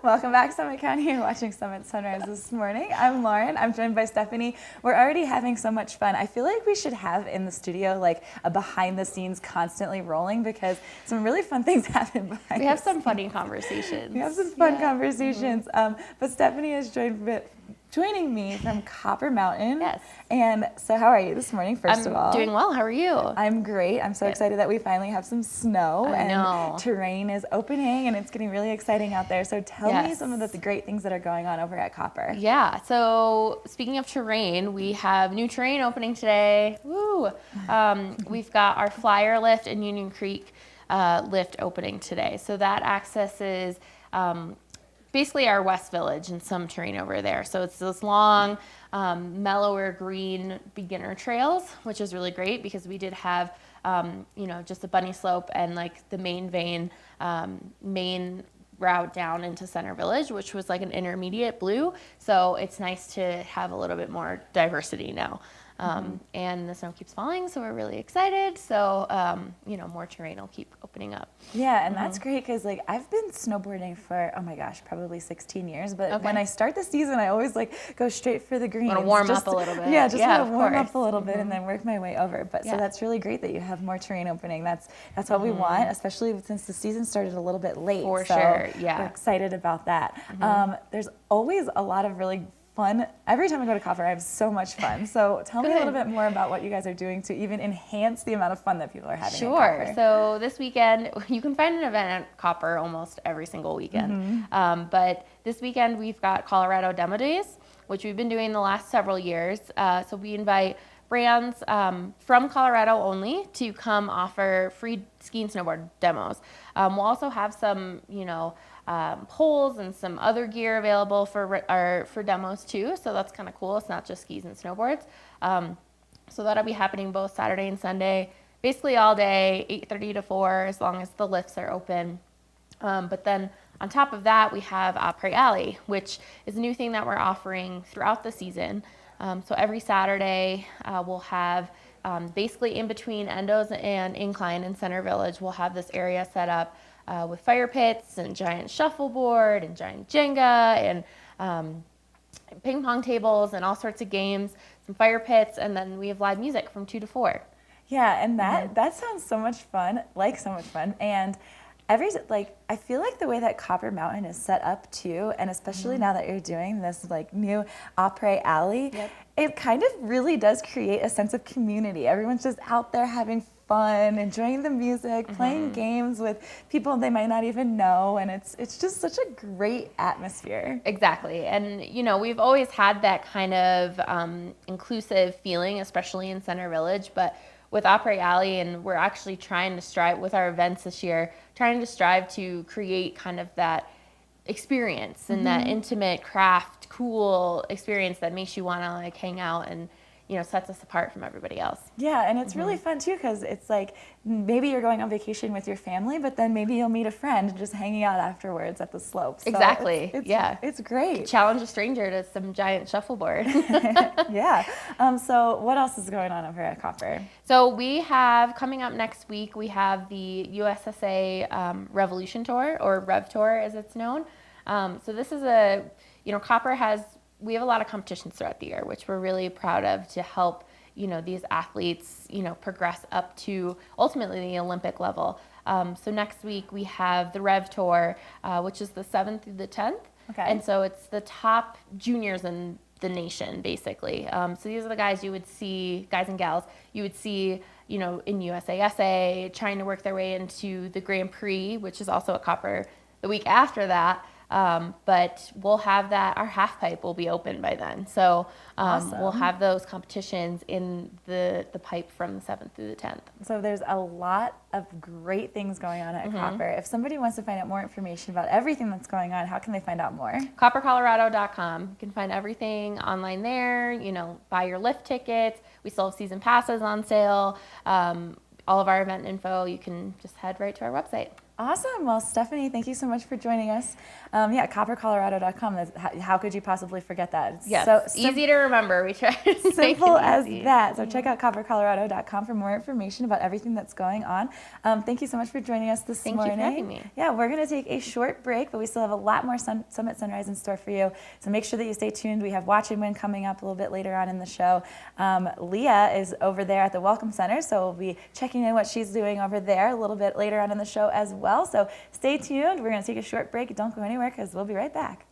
Welcome back, Summit County. You're watching Summit Sunrise this morning. I'm Lauren. I'm joined by Stephanie. We're already having so much fun. I feel like we should have in the studio like a behind the scenes constantly rolling because some really fun things happen behind the scenes. We have some funny conversations. We have some fun conversations. But Stephanie is joining me from Copper Mountain. Yes. And so how are you this morning, first of all? I'm doing well. How are you? I'm great. I'm so excited that we finally have some snow. I know. And terrain is opening and it's getting really exciting out there. So tell me some of the great things that are going on over at Copper. Yeah. So speaking of terrain, we have new terrain opening today. Woo! We've got our Flyer lift and Union Creek lift opening today. So that accesses basically our West Village and some terrain over there. So it's those long, mellower green beginner trails, which is really great because we did have, just a bunny slope and like the main vein, main route down into Center Village, which was like an intermediate blue. So it's nice to have a little bit more diversity now. And the snow keeps falling, so we're really excited. So, more terrain will keep opening up. Yeah, and that's great because like I've been snowboarding for, oh my gosh, probably 16 years. But when I start the season, I always like go straight for the greens. Want to warm up a little bit. Yeah, just want to warm up a little bit and then work my way over. But so that's really great that you have more terrain opening. That's what we want, especially since the season started a little bit late. For sure, yeah. We're excited about that. There's always a lot of really fun. Every time I go to Copper, I have so much fun. So tell me a little bit more about what you guys are doing to even enhance the amount of fun that people are having. Sure. So this weekend, you can find an event at Copper almost every single weekend. But this weekend, we've got Colorado Demo Days, which we've been doing the last several years. So we invite brands from Colorado only to come offer free ski and snowboard demos. We'll also have some, poles and some other gear available for demos too. So that's kind of cool. It's not just skis and snowboards. So that'll be happening both Saturday and Sunday, basically all day, 8:30 to 4, as long as the lifts are open. But then on top of that, we have Après Alley, which is a new thing that we're offering throughout the season. So every Saturday, we'll have basically in between Endos and Incline in Center Village, we'll have this area set up with fire pits and giant shuffleboard and giant Jenga and ping pong tables and all sorts of games, some fire pits, and then we have live music from 2 to 4. Yeah, and that sounds so much fun, and I feel like the way that Copper Mountain is set up too, and especially now that you're doing this like new Après Alley, it kind of really does create a sense of community. Everyone's just out there having fun, enjoying the music, playing games with people they might not even know, and it's just such a great atmosphere. Exactly, and we've always had that kind of inclusive feeling, especially in Center Village, but with Après Alley, and we're actually trying to strive with our events this year, trying to strive to create kind of that experience and that intimate craft, cool experience that makes you want to like hang out and sets us apart from everybody else. Yeah, and it's really fun too because it's like maybe you're going on vacation with your family, but then maybe you'll meet a friend just hanging out afterwards at the slopes. So exactly. It's great. Challenge a stranger to some giant shuffleboard. Yeah. So what else is going on over at Copper? So we have coming up next week, we have the USSA Revolution Tour, or Rev Tour as it's known. So this is Copper we have a lot of competitions throughout the year, which we're really proud of to help, these athletes, progress up to ultimately the Olympic level. So next week we have the Rev Tour, which is the 7th through the 10th. Okay. And so it's the top juniors in the nation, basically. So these are the guys guys and gals, you would see, in USASA, trying to work their way into the Grand Prix, which is also at Copper the week after that. But we'll have our half pipe will be open by then. So Awesome. We'll have those competitions in the pipe from the 7th through the 10th. So there's a lot of great things going on at Copper. If somebody wants to find out more information about everything that's going on, how can they find out more? CopperColorado.com. You can find everything online there, buy your lift tickets. We still have season passes on sale. All of our event info, you can just head right to our website. Awesome. Well, Stephanie, thank you so much for joining us. Yeah, coppercolorado.com. How could you possibly forget that? It's Yes, so easy to remember. We try to make it simple as easy. that. So check out coppercolorado.com for more information about everything that's going on. Thank you so much for joining us this morning. Thank you for having me. Yeah, we're going to take a short break, but we still have a lot more Summit Sunrise in store for you. So make sure that you stay tuned. We have Watch and Win coming up a little bit later on in the show. Leah is over there at the Welcome Center, so we'll be checking in what she's doing over there a little bit later on in the show as well. So stay tuned. We're going to take a short break. Don't go anywhere because we'll be right back.